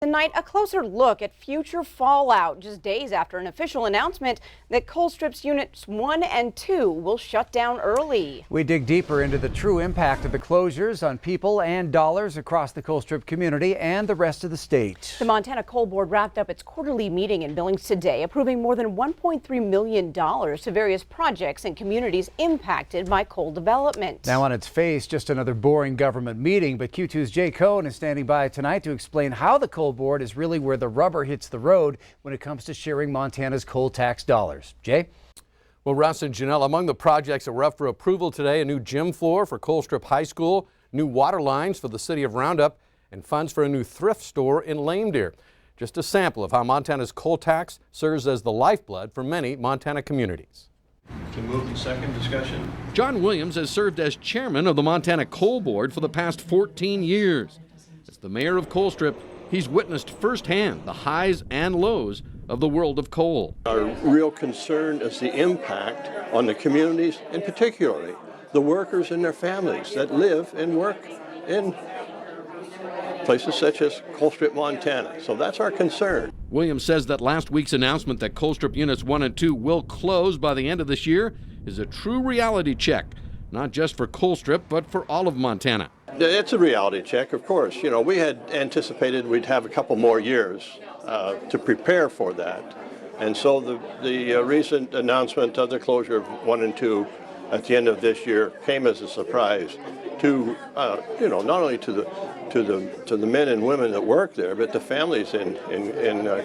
tonight, a closer look at future fallout just days after an official announcement that Colstrip's Units 1 and 2 will shut down early. We dig deeper into the true impact of the closures on people and dollars across the Colstrip community and the rest of the state. The Montana Coal Board wrapped up its quarterly meeting in Billings today, approving more than $1.3 million to various projects and communities impacted by coal development. Now on its face, just another boring government meeting, but Q2's Jay Cohn is standing by tonight to explain how the Coal Board is really where the rubber hits the road when it comes to sharing Montana's coal tax dollars. Jay? Well, Russ and Janelle, among the projects that were up for approval today, a new gym floor for Colstrip High School, new water lines for the city of Roundup, and funds for a new thrift store in Lame Deer. Just a sample of how Montana's coal tax serves as the lifeblood for many Montana communities. To move in second discussion. John Williams has served as chairman of the Montana Coal Board for the past 14 years. As the mayor of Colstrip, he's witnessed firsthand the highs and lows of the world of coal. Our real concern is the impact on the communities, and particularly the workers and their families that live and work in places such as Colstrip, Montana. So that's our concern. Williams says that last week's announcement that Colstrip Units 1 and 2 will close by the end of this year is a true reality check, not just for Colstrip, but for all of Montana. It's a reality check, of course. You know, we had anticipated we'd have a couple more years to prepare for that. And so the recent announcement of the closure of 1 and 2 at the end of this year came as a surprise to, not only to the men and women that work there, but the families in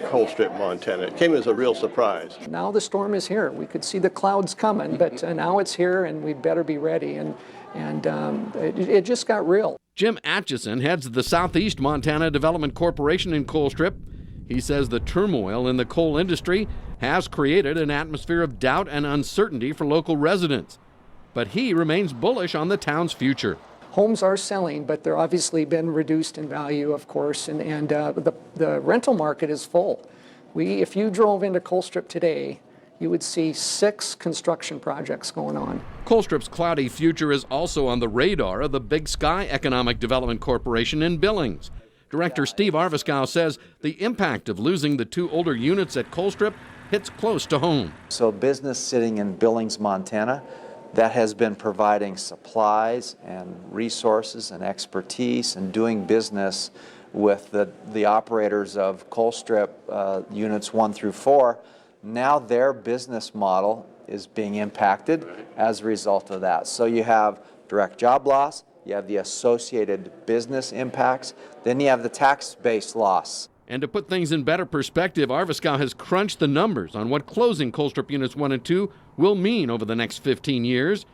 Colstrip, Montana. It came as a real surprise. Now the storm is here. We could see the clouds coming, but now it's here, and we better be ready. And it just got real. Jim Atchison heads the Southeast Montana Development Corporation in Colstrip. He says the turmoil in the coal industry has created an atmosphere of doubt and uncertainty for local residents. But he remains bullish on the town's future. Homes are selling, but they're obviously been reduced in value, of course, and the rental market is full. If you drove into Colstrip today, you would see 6 construction projects going on. Colstrip's cloudy future is also on the radar of the Big Sky Economic Development Corporation in Billings. Director Steve Arviskow says the impact of losing the 2 older units at Colstrip hits close to home. So business sitting in Billings, Montana, that has been providing supplies and resources and expertise and doing business with the operators of Colstrip units 1 through 4. Now their business model is being impacted as a result of that. So you have direct job loss, you have the associated business impacts, then you have the tax-based loss. And to put things in better perspective, Arviskow has crunched the numbers on what closing Colstrip Units 1 and 2 will mean over the next 15 years,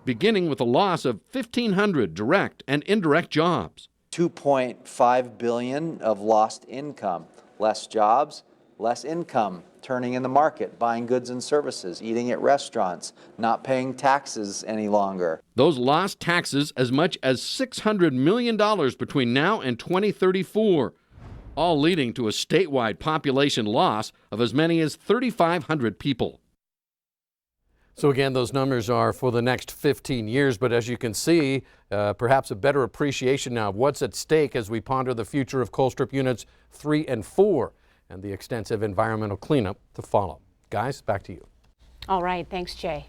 beginning with a loss of 1,500 direct and indirect jobs. $2.5 billion of lost income, less jobs, less income turning in the market, buying goods and services, eating at restaurants, not paying taxes any longer. Those lost taxes as much as $600 million between now and 2034, all leading to a statewide population loss of as many as 3,500 people. So again, those numbers are for the next 15 years, but as you can see, perhaps a better appreciation now of what's at stake as we ponder the future of Colstrip Units 3 and 4 and the extensive environmental cleanup to follow. Guys, back to you. All right, thanks, Jay.